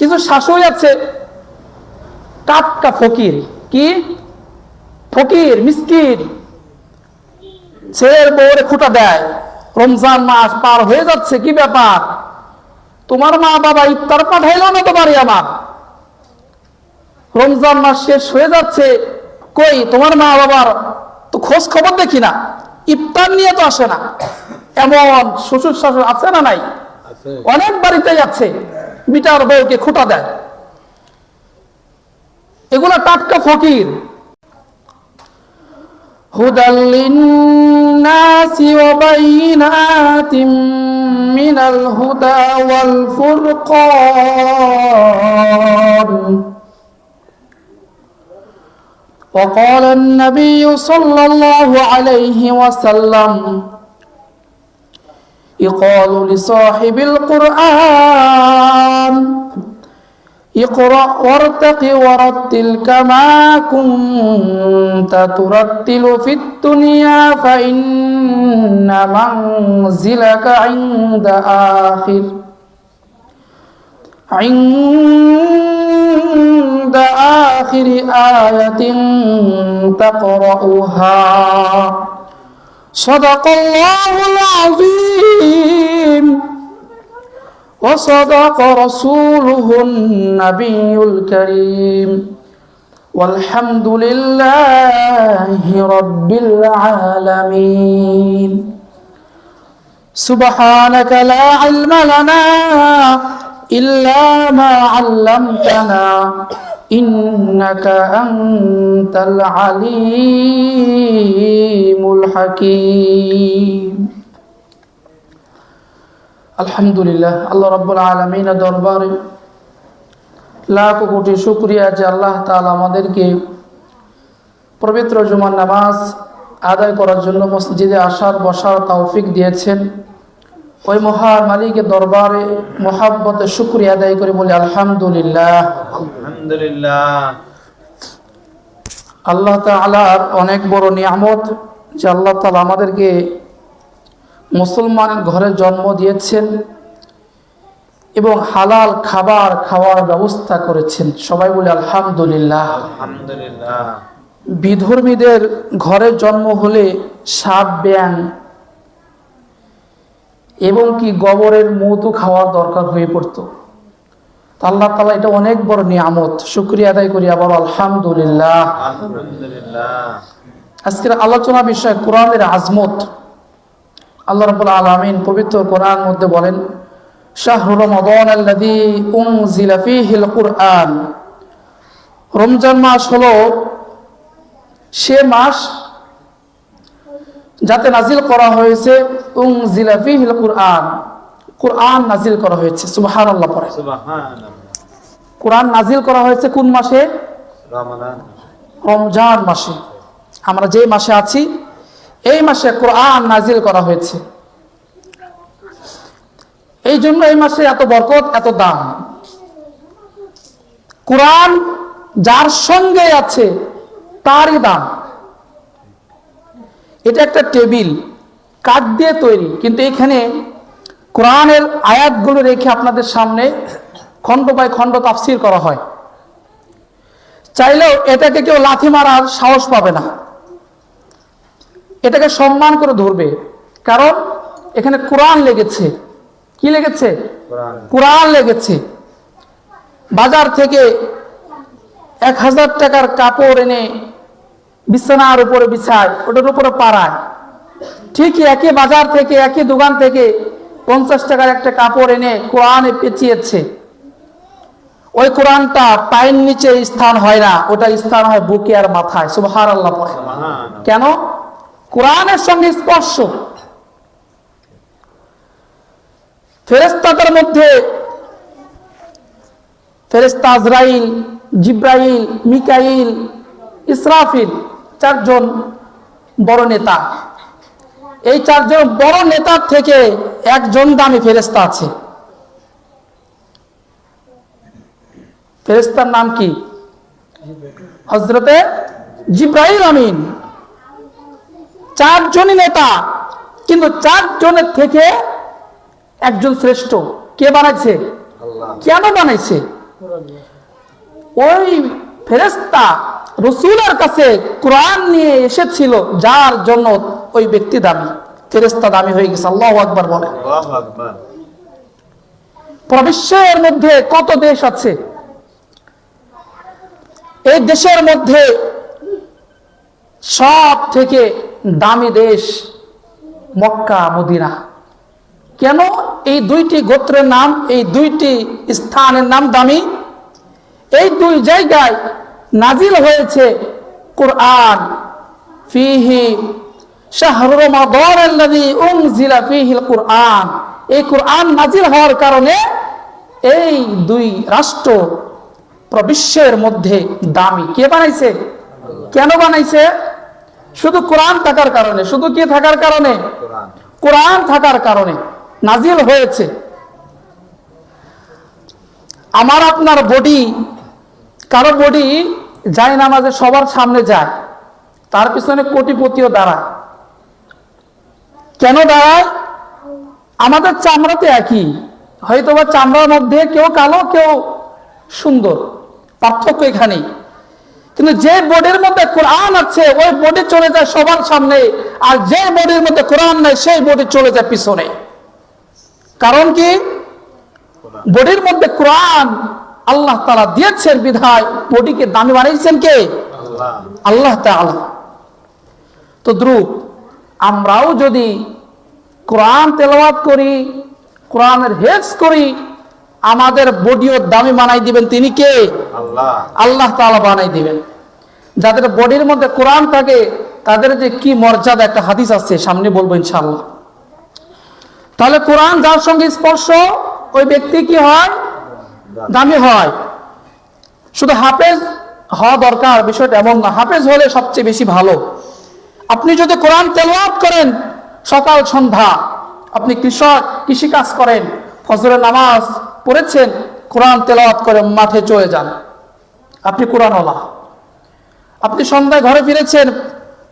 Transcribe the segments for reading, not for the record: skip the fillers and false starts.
কিছু শাশুড়ি আছে টাটকা ফকির, কি ফকির মিসকিন, ছেলের বউরে খুঁটা দেয়। রমজান মাস পার হয়ে যাচ্ছে, কি ব্যাপার, তোমার মা বাবা ইফতার পাঠাইলো না তো বাড়ি আমার, রমজান মাস শেষ হয়ে যাচ্ছে, কই তোমার মা বাবার তো খোঁজ খবর দেখি না, ইফতার নিয়ে তো আসে না। এমন শ্বশুর শাশুড়ি আছে না নাই? অনেক বাড়িতেই আছে, মিটার বউকে খুঁটা দেয়। এগুলা টাটকা ফকির। হুদাল লিন্নাসি ওয়া বাইনাতিম মিনাল হুদা ওয়াল ফুরকান। وقال النبي صلى الله عليه وسلم يقال لصاحب القرآن اقرأ وارتق ورتل كما كنت ترتل في الدنيا فإن منزلك عند آخر آية تقرأها صدق الله العظيم وصدق رسوله النبي الكريم والحمد لله رب العالمين سبحانك لا علم لنا إلا ما علمتنا إنك أنت العليم الحكيم আলহামদুলিল্লাহ, আল্লাহ রাব্বুল আলামিনের দরবারে লাখ কোটি শুকরিয়া যে আল্লাহ তাআলা আমাদেরকে পবিত্র জুমার নামাজ আদায় করার জন্য মসজিদে আসার বসার তৌফিক দিয়েছেন। ওই মহান মালিকের দরবারে মহাব্বতে শুকরিয়া আদায় করে বলি আলহামদুলিল্লাহ। আলহামদুলিল্লাহ। আল্লাহ তাআলার অনেক বড় নিয়ামত যে আল্লাহ তাআলা আমাদেরকে মুসলমানের ঘরে জন্ম দিয়েছেন এবং হালাল খাবার খাওয়ার ব্যবস্থা করেছেন। সবাই বলে আলহামদুলিল্লাহ। আলহামদুলিল্লাহ। বিধর্মীদের ঘরে জন্ম হলে সাপ ব্যাং এবং কি গোবরের মধু খাওয়ার দরকার হয়ে পড়তো। আল্লাহ তাআলা এটা অনেক বড় নিয়ামত, শুকরিয়া আদায় করি আবার আলহামদুলিল্লাহ। আলহামদুলিল্লাহ। আজকের আলোচনা বিষয় কোরআনের আজমত। আল্লাহ রাব্বুল আলামিন পবিত্র কোরআন মধ্যে বলেন, শাহরু রমাদান আল্লাযী উনজিলা ফীহিল কুরআন। রমজান মাস হলো সে মাস যাতে নাজিল করা হয়েছে, উনজিলা ফীহিল কুরআন, কুরআন নাজিল করা হয়েছে। সুবহানাল্লাহ পড়ে। সুবহানাল্লাহ। কুরআন নাজিল করা হয়েছে কোন মাসে? রমাদান। রমজান মাসে। আমরা যে মাসে আছি এই মাসে কোরআন নাজিল করা হয়েছে। এই জন্য এই মাসে এত বরকত, এত দাম। কোরআন যার সঙ্গে আছে তারই দাম। এটা একটা টেবিল কাঠ দিয়ে তৈরি, কিন্তু এখানে কোরআনের আয়াতগুলো রেখে আপনাদের সামনে খণ্ড বাই খণ্ড তাফসীর করা হয়। চাইলেও এটাকে কেউ লাথি মারার সাহস পাবে না, এটাকে সম্মান করে ধরবে, কারণ এখানে কোরআন লেগেছে। কি লেগেছে? কোরআন লেগেছে। বাজার থেকে 1000 টাকার কাপড় এনে বিছানার উপরে বিছায়, ওটার উপরে পাড়ায়। ঠিকই একই বাজার থেকে, একই দোকান থেকে 50 টাকার একটা কাপড় এনে কোরআনে পেঁচিয়েছে। ওই কোরআনটা পায়ের নিচে স্থান হয় না, ওটা স্থান হয় বুকে আর মাথায়। সুবহানাল্লাহ পড়ে। কেন? কোরআনের সঙ্গে স্পর্শ। ফেরেশতাদের মধ্যে ফেরেশতা আজরাইল, জিব্রাইল, মিকাইল, ইসরাফিল, 4 জন বড় নেতা। এই 4 জন বড় নেতার থেকে একজন দামি ফেরেশতা আছে। ফেরেশতার নাম কি? হযরতে জিব্রাইল আমিন। 4 জনই নেতা, কিন্তু 4 জনের থেকে একজন শ্রেষ্ঠ। কে বানাইছে? আল্লাহ। কেন বানাইছে? ওই ফেরেশতা রাসূলের কাছে কোরআন নিয়ে এসেছিল, যার জন্য ওই ব্যক্তি দামি, ফেরেশতা দামি হয়ে গেছে। আল্লাহু আকবার বলে। আল্লাহু আকবার। প্রবিশ্বের মধ্যে কত দেশ আছে, এই দেশের মধ্যে সব থেকে দামি দেশ মক্কা মদিনা। কেন? এই দুইটি গোত্রের নাম, এই দুইটি স্থানের নাম দামি। এই দুই জায়গায় নাজিল হয়েছে কোরআন। ফিহি শাহরু রমাদান আল্লাযী উনজিলা ফীহিল কুরআন। এই কোরআন নাজিল হওয়ার কারণে এই দুই রাষ্ট্র প্রবিশ্বের মধ্যে দামি। কে বানাইছে? কেন বানাইছে? শুধু কোরআন থাকার কারণে। শুধু কি থাকার কারণে? কোরআন। কোরআন থাকার কারণে নাজিল হয়েছে। আমার আপনার বডি, কারো বডি যায় নামাজে সবার সামনে যায়, তার পিছনে কোটিপতিও দাঁড়ায়। কেন দাঁড়ায়? আমাদের চামড়াতে একই, হয়তোবা চামড়ার মধ্যে কেউ কালো কেউ সুন্দর, পার্থক্য এখানেই। কিন্তু যে বডির মধ্যে কোরআন আছে ওই বডি চলে যায় সবার সামনে, আর যে বডির মধ্যে কোরআন নাই সেই বডি চলে যায় পিছনে। কারণ কি? বডির মধ্যে কোরআন আল্লাহ তাআলা দিয়েছেন বিধায় বডিকে দামি বানিয়েছেন কে? আল্লাহ। আল্লাহ তাআলা। তো দ্রুপ আমরাও যদি কোরআন তেলাওয়াত করি, কোরআনের হেফজ করি, আমাদের বডিও দামি বানাই দিবেন তিনি কে? আল্লাহ। আল্লাহ তাআলা বানাই দিবেন। যাদের বডির মধ্যে কোরআন থাকে তাদের যে কি মর্যাদা, একটা হাদিস আছে সামনে বলবো ইনশাআল্লাহ। তাহলে কোরআন যার সঙ্গে স্পর্শ ওই ব্যক্তি কি হয়? দামি হয়। শুধু হাফেজ হওয়া দরকার বিষয়টা এমন না, হাফেজ হলে সবচেয়ে বেশি ভালো। আপনি যদি কোরআন তেলাওয়াত করেন সকাল সন্ধ্যা, আপনি কৃষি কাজ করেন, ফজরের নামাজ পড়েছেন, কোরআন তেলাওয়াত করে মাঠে চলে যান, আপনি কোরআনওয়ালা। আপনি সন্ধ্যায় ঘরে ফিরেছেন,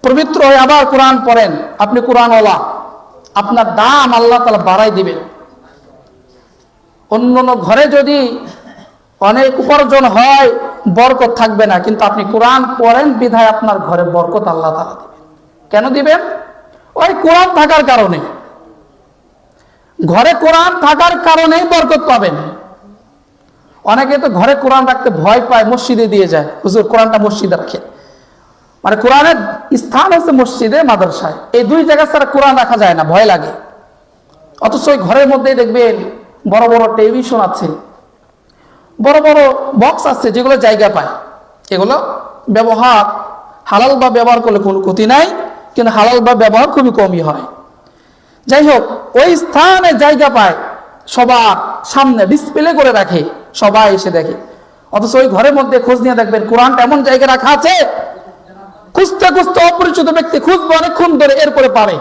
পবিত্র হয়ে আবার কোরআন পড়েন, আপনি কোরআনওয়ালা। আপনার দাম আল্লাহ তাআলা বাড়াই দিবেন। অন্য ঘরে যদি অনেক উপার্জন হয় বরকত থাকবে না, কিন্তু আপনি কোরআন পড়েন বিধায় আপনার ঘরে বরকত আল্লাহ তাআলা দিবেন। কেন দিবেন? ওই কোরআন থাকার কারণে। ঘরে কোরআন থাকার কারণেই বরকত পাবেন। অনেকে তো ঘরে কোরআন রাখতে ভয় পায়, মসজিদে দিয়ে যায়, হুজুর কোরআনটা মসজিদে রাখে। মানে কোরআনের স্থান হচ্ছে মসজিদে, মাদ্রাসায়, এই দুই জায়গা ছাড়া কোরআন রাখা যায় না, ভয় লাগে। অথচ ওই ঘরের মধ্যেই দেখবেন বড় বড় টেলিভিশন আছে, বড় বড় বক্স আছে, যেগুলো জায়গা পায়। এগুলো ব্যবহার হালাল বা ব্যবহার করলে কোনো ক্ষতি নাই, কিন্তু হালাল বা ব্যবহার খুবই কমই হয়। যাই হোক, ওই স্থানে জায়গা পায়, সবার সামনে ডিসপ্লে করে রাখে, সবাই এসে দেখে। অথচ ওই ঘরের মধ্যে খোঁজ নিয়ে দেখবেন কোরআনটা এমন জায়গায় রাখা আছে, খুঁজতে খুঁজতে অপরিচিত ব্যক্তি খুঁজবে অনেকক্ষণ ধরে, এরপরে পারে।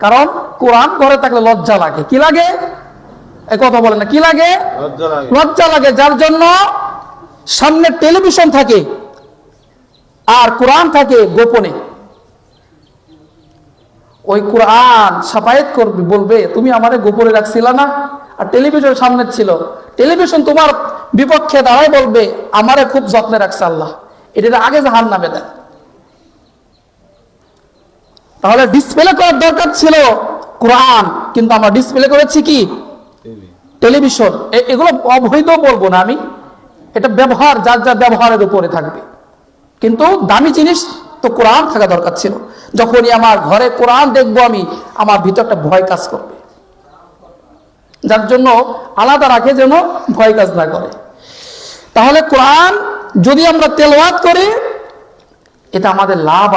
কারণ কোরআন ঘরে থাকলে লজ্জা লাগে। কি লাগে? এই কথা বলে না, কি লাগে? লজ্জা লাগে। লজ্জা লাগে। যার জন্য সামনে টেলিভিশন থাকে আর কোরআন থাকে গোপনে। ওই কোরআন সাফায়েত করবে, বলবে তুমি আমারে গোপনে রাখছিলা না, আর টেলিভিশন সামনে ছিল, টেলিভিশন তোমার বিপক্ষে দাঁড়ায় বলবে আমারে খুব যত্নে রাখছে আল্লাহ, এটা আগে জাহান্নামে দেয়। তাহলে ডিসপ্লে করার দরকার ছিল কোরআন, কিন্তু আমরা ডিসপ্লে করেছি কি? টেলিভিশন। এগুলো অবৈধ বলবো না আমি, এটা ব্যবহার, যার যার ব্যবহারের উপরে থাকবে। কিন্তু দামি জিনিস তো কোরআন থাকা দরকার ছিল। যখনই আমার ঘরে কোরআন দেখবো আমি, আমার ভিতরটা ভয় কাজ করবে, যার জন্য আলাদা রাখে যেন ভয় কাজ না করে। তাহলে কোরআন যদি আমরা তেলাওয়াত করি, এটা আমাদের লাভ।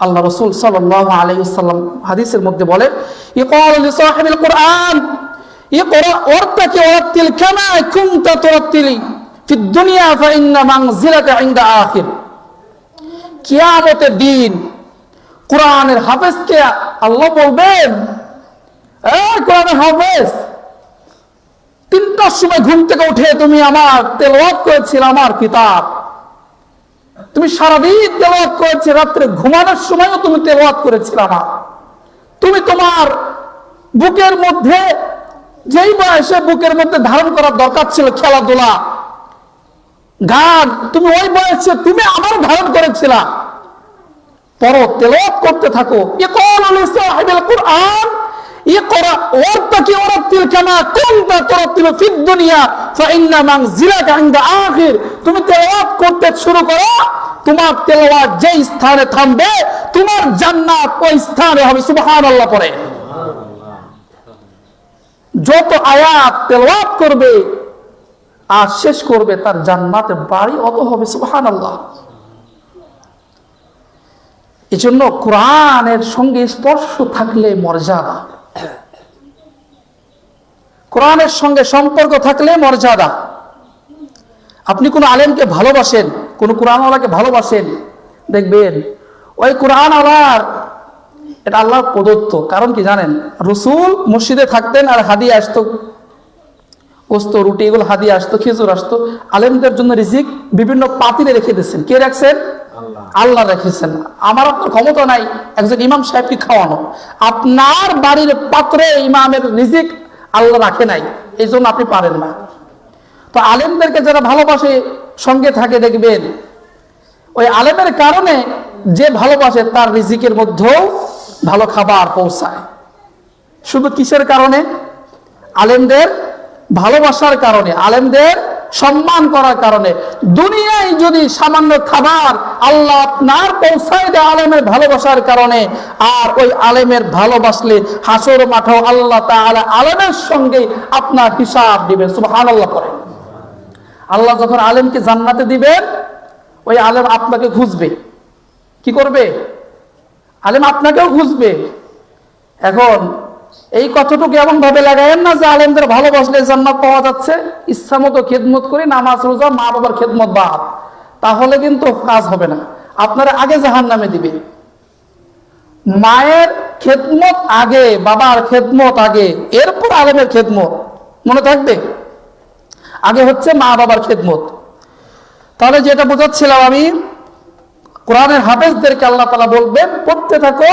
আল্লাহ রাসূল সাল্লাল্লাহু আলাইহি ওয়াসাল্লাম হাদিসের মধ্যে বলে, ইকরা লিসাহিবিল কোরআন ইকরা ওয়ারতাকি ওয়ারাতিল কামা কুনতা তুরাতিলি ফিদ দুনিয়া ফা ইন্না মানজিলাকা ইনদা আখির। কিয়ামতের দিন কোরআনের হাফেজকে আল্লাহ বলবেন, এই কোরআনের হাফেজ, 3টার সময় ঘুম থেকে উঠে তুমি আমার তেলাওয়াত করেছিলে আমার কিতাব, তুমি সারাদিন তেলাওয়াত করেছে, রাত্রে ঘুমানোর সময়ও তুমি তেলাওয়াত করেছিলে আমার, তুমি তোমার বুকের মধ্যে যেই বয়সে বুকের মধ্যে ধারণ করার দরকার ছিল খেলাধুলা, গান, তুমি ওই বয়সে তুমি আমার ধারণ করেছিলা। পড়ো, তেলাওয়াত করতে থাকো। ইকরা লিসাহিবিল কুরআন ইকরা ওয়ারতাকি ওয়ারাতিল কামা কুনতা তুরাতিলু ফিদ দুনিয়া ফাইন্না মানজিলাকা ইনদা আখির। তুমি তেলাওয়াত করতে শুরু করো, তোমার তেলাওয়াত যেই স্থানে থামবে তোমার জান্নাত ওই স্থানে হবে। সুবহানাল্লাহ পড়ে যত আয়াত তেলাওয়াত করবে আর শেষ করবে তার জান্নাতে বাড়ি অত হবে। সুবহানাল্লাহ। এজন্য কোরআনের সঙ্গে স্পর্শ থাকলে মর্যাদা, কোরআনের সঙ্গে সম্পর্ক থাকলে মর্যাদা। আপনি কোন আলেমকে ভালোবাসেন, কোন কোরআনওয়ালাকে ভালোবাসেন, দেখবেন ওই কোরআনওয়ালার এটা আল্লাহর প্রদত্ত। কারণ কি জানেন, রাসূল মসজিদে থাকতেন আর হাদিয়া আসতো, গোস্ত, রুটি, এগুলো হাদিয়া আসতো, খেজুর আসতো। আলেমদের জন্য রিজিক বিভিন্ন পাতিলে রেখে দিয়েছেন। কে রাখছেন? আল্লাহ রেখেছেন। আমার আপনার ক্ষমতা নাই একজন ইমাম সাহেবকে খাওয়ানো। আপনার বাড়ির পাত্রে ইমামের রিজিক আল্লাহ রাখে নাই, এই জন্য আপনি পারেন না। তো আলেমদেরকে যারা ভালোবাসে, সঙ্গে থাকে, দেখবেন ওই আলেমের কারণে যে ভালোবাসে তার রিজিকের মধ্যেও ভালো খাবার পৌঁছায়। শুধু কিসের কারণে? আলেমদের ভালোবাসার কারণে, আলেমদের সম্মান করার কারণে। দুনিয়ায় যদি সামান্য খাবার আল্লাহ আপনার পৌঁছায় দেয় আলেমের ভালোবাসার কারণে, আর ওই আলেমের ভালোবাসলে হাসর মাঠেও আল্লাহ তাআলা আলেমের সঙ্গে আপনার হিসাব দিবেন। সুবহানাল্লাহ করে। আল্লাহ যখন আলেমকে জান্নাতে দিবেন, ওই আলেম আপনাকে খুঁজবে। কি করবে? আলেম আপনাকেও খুঁজবে। এখন এই কথাটুকু এমন ভাবে লাগায়েন না যে আলেমদের ভালোবাসলে জান্নাত পাওয়া যাচ্ছে। ইচ্ছা মতো খেদমত করে, নামাজ রোজা, মা বাবার খেদমত বাদ, তাহলে কিন্তু কাজ হবে না। আপনারা আগে জাহান্নামে দিবে। মায়ের খেদমত আগে, বাবার খেদমত আগে, এরপর আলেমের খেদমত। মনে থাকবে, আগে হচ্ছে মা বাবার খেদমত। তাহলে যেটা বোঝাচ্ছিলাম আমি, কোরআনের হাফেজদেরকে আল্লাহ তাআলা বলবেন পড়তে থাকো,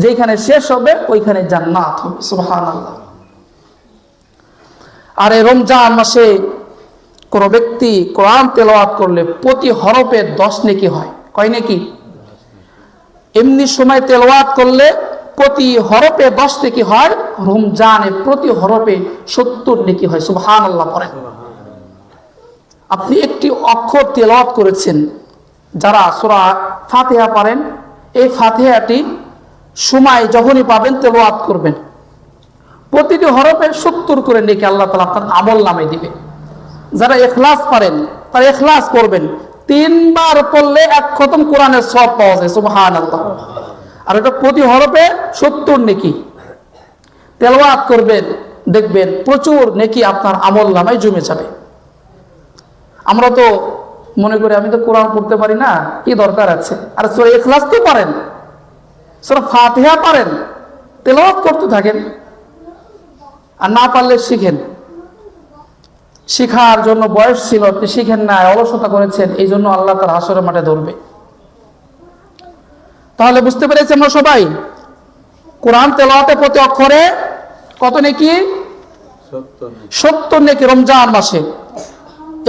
যেখানে শেষ হবে ওইখানে জান্নাত হবে। সুবহানাল্লাহ। আর এই রমজান মাসে কোন ব্যক্তি কোরআন তেলাওয়াত করলে প্রতি হরফে 10 নেকি হয়। কয় নেকি? এমনি সময় তেলাওয়াত করলে প্রতি হরফে 10 নেকি হয়, রমজানে প্রতি হরফে 70 নেকি হয়। সুবহানাল্লাহ পড়েন। আপনি একটি অক্ষর তেলাওয়াত করেছেন, যারা সূরা ফাতিহা পারেন, এই ফাতিহাটি সময় যখনই পাবেন তেলাওয়াত করবেন, প্রতিটি হরফে 70 করে নেকি আল্লাহ তাআলা আপনার আমল নামে দিবে। যারা ইখলাস পারেন তারা ইখলাস করবেন, 3 বার পড়লে 1 খতম কোরআনের সওয়াব পাওয়া যায়। সুবহানাল্লাহ। আর এটা প্রতি হরফে 70 নেকি। তেলাওয়াত করবেন, দেখবেন প্রচুর নেকি আপনার আমল নামায় জমে যাবে। আমরা তো মনে করি আমি তো কোরআন পড়তে পারি না, কি দরকার আছে? আর সূরা ইখলাস তো পারেন, সূরা ফাতিহা পারেন, তেলাওয়াত করতে থাকেন। আর না পারলে শিখেন। শিখার জন্য বয়স ছিল, আপনি শিখেন না, অলসতা করেছেন, এই জন্য আল্লাহ তার হাসরের মাঠে ধরবে। তাহলে বুঝতে পেরেছি আমরা সবাই, কোরআন তেলাওয়াতে প্রতি অক্ষরে কত নেকি? 70 নেকি রমজান মাসে।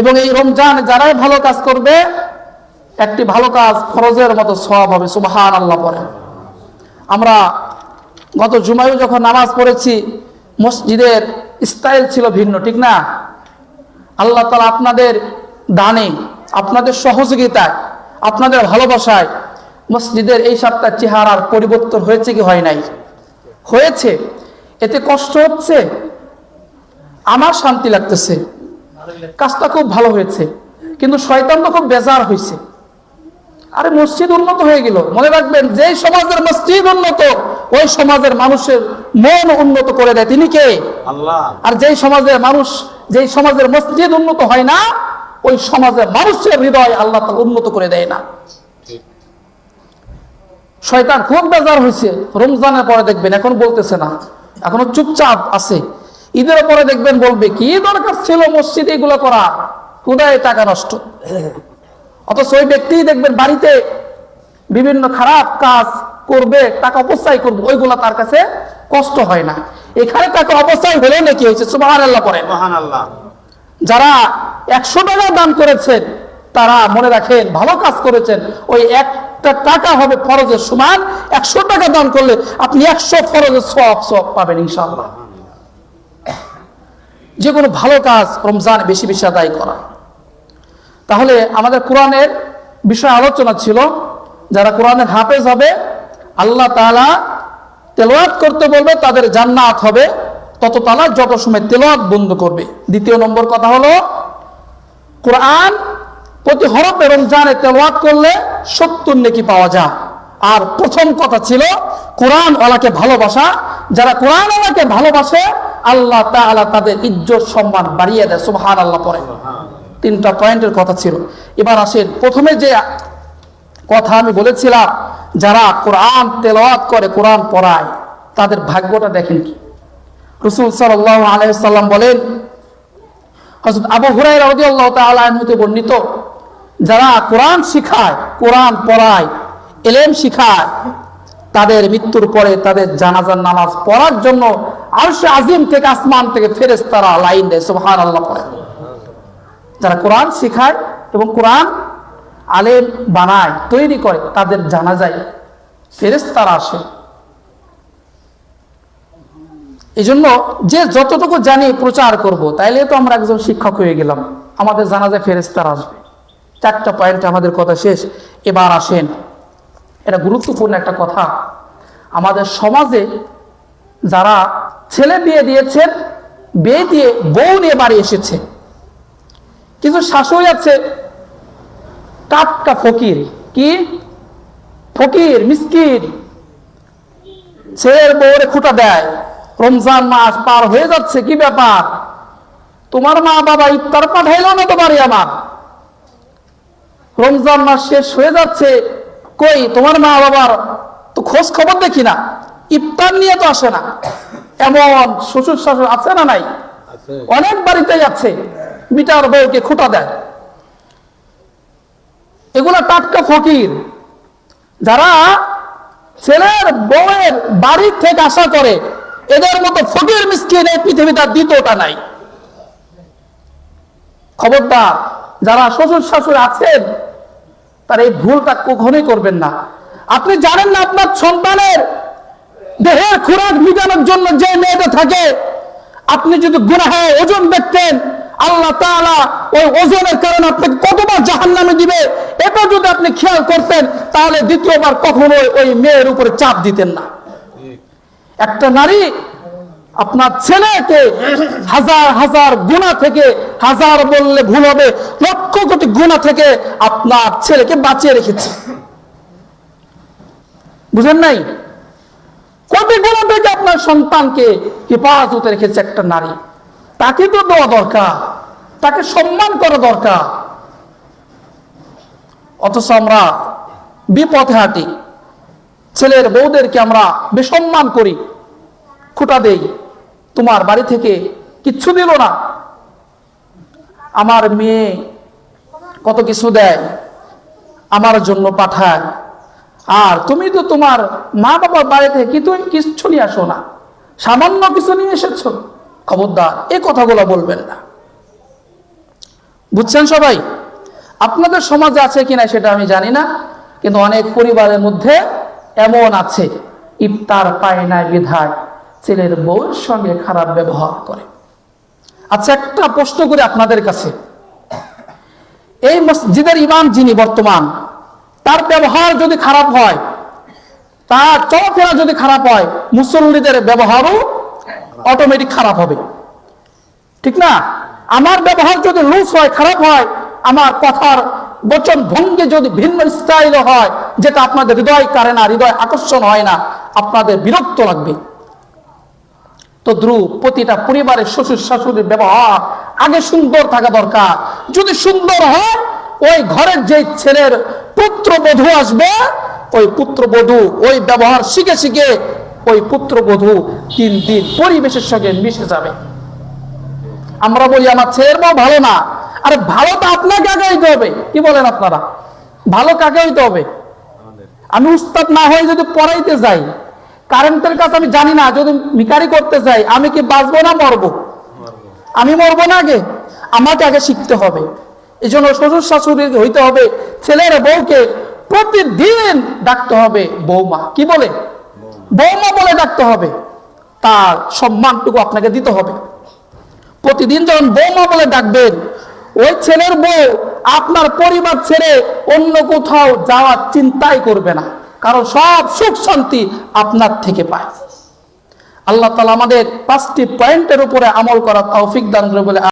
এবং এই রমজান যারাই ভালো কাজ করবে, একটি ভালো কাজ ফরজের মতো সওয়াব হবে। সুবহানাল্লাহ পড়ে। আমরা গত জুমায় যখন নামাজ পড়েছি, মসজিদের স্টাইল ছিল ভিন্ন, ঠিক না? আল্লাহ তাআলা আপনাদের দানে, আপনাদের সহযোগিতায়, আপনাদের ভালোবাসায় মসজিদের এই সপ্তাহ চেহারার পরিবর্তন হয়েছে কি হয় নাই? হয়েছে। এতে কষ্ট হচ্ছে, আমার শান্তি লাগতেছে, কাজটা খুব ভালো হয়েছে, কিন্তু শয়তান তো খুব বেজার হয়েছে। আরে মসজিদ উন্নত হয়ে গেল। মনে রাখবেন, যেই সমাজের মসজিদ উন্নত, ওই সমাজের মানুষের মন উন্নত করে দেয় তিনি কে? আল্লাহ। আর যেই সমাজের মসজিদ উন্নত হয় না, ওই সমাজের মানুষের হৃদয় আল্লাহ তাআলা উন্নত করে দেয় না। শয়তান খুব বেজার হয়েছে। রমজানের পরে দেখবেন এখন বলতেছে না, এখনো চুপচাপ আছে। ঈদের পরে দেখবেন বলবে কি দরকার ছিল মসজিদে এগুলো করা, কোথায় টাকা নষ্ট। অথচ ওই ব্যক্তি দেখবেন বাড়িতে বিভিন্ন খারাপ কাজ করবে, টাকা অপচয় করবে, ওইগুলা তার কাছে কষ্ট হয় না। এখানে তাকে অবস্থায় হলেও নাকি হয়েছে, সুবহানাল্লাহ পড়েন। সুবহানাল্লাহ। যারা 100 টাকা দান করেছেন তারা মনে রাখেন ভালো কাজ করেছেন, ওই একটা টাকা হবে ফরজের সমান। 100 টাকা দান করলে আপনি 100 ফরজের সওয়াব পাবেন ইনশাআল্লাহ। যে কোনো ভালো কাজ রমজান বেশি বেশি আদায় করা। তাহলে আমাদের কোরআনের বিষয় আলোচনা ছিল, যারা কোরআনের হাফেজ হবে আল্লাহ তাআলা তেলাওয়াত করতে বলবে তাদের জান্নাত হবে, তত তালা যত সময় তেলাওয়াত বন্ধ করবে। দ্বিতীয় নম্বর কথা হলো কোরআন প্রতি হরফে রমজানে তেলাওয়াত করলে 70 নেকি পাওয়া যায়। আর প্রথম কথা ছিল কোরআন ওয়ালাকে ভালোবাসা। যারা কোরআন ওয়ালাকে ভালোবাসে আল্লাহ তাআলা তাদের ইজ্জত সম্মান বাড়িয়ে দেয়, সুবহানাল্লাহ পড়ে। 3টা পয়েন্টের কথা ছিল। এবার আসেন, প্রথমে যে কথা আমি বলেছিলাম, যারা কোরআন তেলাওয়াত করে, কোরআন পড়ায়, তাদের ভাগ্যটা দেখেন কি। রাসূল সাল্লাল্লাহু আলাইহি ওয়াসাল্লাম বলেন, হযরত আবু হুরায়রা রাদিয়াল্লাহু তাআলা আনহু হতে বর্ণিত, যারা কোরআন শিখায়, কোরআন পড়ায়, ইলম শিখায়, তাদের মৃত্যুর পরে তাদের জানাজার নামাজ পড়ার জন্য আরশে আজিম থেকে, আসমান থেকে ফেরেশতারা লাইন দেয়, সুবহানাল্লাহ পড়ে। যারা কোরআন শিখায় এবং কোরআন আলেম বানায়, তৈরি করে, তাদের জানাজায় ফেরেশতারা আসে। এই জন্য যে যতটুকু জানি প্রচার করব, তাইলে তো আমরা একজন শিক্ষক হয়ে গেলাম, আমাদের জানাজায় ফেরেশতারা আসবে। 4টা পয়েন্ট আমাদের কথা শেষ। এবার আসেন, এটা গুরুত্বপূর্ণ একটা কথা। আমাদের সমাজে যারা ছেলে বিয়ে দিয়েছেন, বিয়ে দিয়ে বউ নিয়ে বাড়ি এসেছে, কিছু শাশুড়ি আছে টাটকা ফকির, কি ফকির মিসকিন, ছেলের বউরে খুঁটা দেয়। রমজান মাস পার হয়ে যাচ্ছে, কি ব্যাপার, তোমার মা বাবা ইফতার পাঠাইলো না তো বাড়ি আমার, রমজান মাস শেষ হয়ে যাচ্ছে, কই তোমার মা বাবার তো খোঁজ খবর দেখি না, ইফতার নিয়ে তো আসে না। এমন শ্বশুর শাশুড়ি আছে না নাই? অনেক বাড়িতেই আছে, মিটার বউকে খুঁটা দেয়। এগুলা টাটকা ফকির, যারা ছেলের বউয়ের বাড়ির থেকে আশা করে। এদের মতো ফকির মিসকিন এই পৃথিবীতে দ্বিতীয়টা নাই। খবরদার, যারা শ্বশুর শাশুড়ি আছেন তার এই ভুলটা কখনোই করবেন না। আপনি জানেন না আপনার সন্তানের দেহের খোরাক মিটানোর জন্য যে মেয়েটা থাকে, আপনি যদি গুনাহে ওজন দেখতেন, আল্লাহ তাআলা ওই ওজনের কারণে আপনাকে কতবার জাহান্নামে দিবে, এটা যদি আপনি খেয়াল করতেন, তাহলে দ্বিতীয়বার কখনোই ওই মেয়ের উপরে চাপ দিতেন না। একটা নারী আপনার ছেলেকে হাজার হাজার গুনাহ থেকে, হাজার বললে ভুল হবে, লক্ষ কোটি গুনাহ থেকে আপনার ছেলেকে বাঁচিয়ে রেখেছে। বুঝেন নাই? কোটি গুনাহ থেকে আপনার সন্তানকে হেফাজতে রেখেছে একটা নারী। তাকে তো দেওয়া দরকার, তাকে সম্মান করা দরকার। অথচ আমরা বিপথে হাঁটি, ছেলের বউদেরকে আমরা বেসম্মান করি, খুঁটা দেই। তোমার বাড়ি থেকে কিচ্ছু দিল না, আমার মেয়ে কত কিছু দেয়, আমার জন্য পাঠায়, আর তুমি তো তোমার মা বাবার বাড়ি থেকে কিচ্ছু নিয়ে আসো না, সামান্য কিছু নিয়ে এসেছো। খবরদার, এই কথাগুলো বলবেন না। বুঝছেন সবাই? আপনাদের সমাজে আছে কিনা সেটা আমি জানি না, কিন্তু অনেক পরিবারের মধ্যে এমন আছে, ইফতার পায় না বিধায় ছেলের বউর সঙ্গে খারাপ ব্যবহার করে। আচ্ছা, একটা প্রশ্ন করে আপনাদের কাছে, এই মসজিদের ইমাম যিনি বর্তমান, তার ব্যবহার যদি খারাপ হয়, তার চলাফেরা যদি খারাপ হয়, মুসল্লিদের ব্যবহারও অটোমেটিক খারাপ হবে, ঠিক না? আমার ব্যবহার যদি লুজ হয়, খারাপ হয়, আমার কথার বচন ভঙ্গি যদি ভিন্ন স্টাইল হয়, যেটা আপনাদের হৃদয় কাড়ে না, হৃদয় আকর্ষণ হয় না, আপনাদের বিরক্ত লাগবে। তো দ্রুপ প্রতিটা পরিবারের শ্বশুর শাশুড়ির ব্যবহার আগে সুন্দর থাকা দরকার। যদি সুন্দর হয়, ওই ঘরের যে ছেলের পুত্রবধূ আসবে, ওই পুত্রবধূ ওই ব্যবহার শিখে শিখে ওই পুত্রবধূ 3 দিন পরিবেশের সঙ্গে মিশে যাবে। আমরা বলি আমার ছেলের বউ ভালো না, আরে ভালো তো আপনাকে আগে হইতে হবে। কি বলেন আপনারা? ভালো কাকে হইতে হবে? আমি উস্তাদ না হয়ে যদি পড়াইতে যাই, কারেন্টের কাজ আমি জানি না, যদি মিকারি করতে চাই আমি কি বাঁচবো না মরবো? আমি মরবো না, আগে আমাকে আগে শিখতে হবে। এই জন্য শ্বশুর শাশুড়ি হইতে হবে, ছেলের বউকে প্রতিদিন ডাকতে হবে বৌমা। কি বলে? বৌমা বলে ডাকতে হবে। তার সম্মানটুকু আপনাকে দিতে হবে। প্রতিদিন যখন বৌমা বলে ডাকবেন, ওই ছেলের বউ আপনার পরিবার ছেড়ে অন্য কোথাও যাওয়ার চিন্তাই করবে না, কারণ সব সুখ শান্তি আপনার থেকে পায়। আল্লাহ তাআলা আমাদের 5টি পয়েন্টের উপরে আমল করার তৌফিক দান করে বলে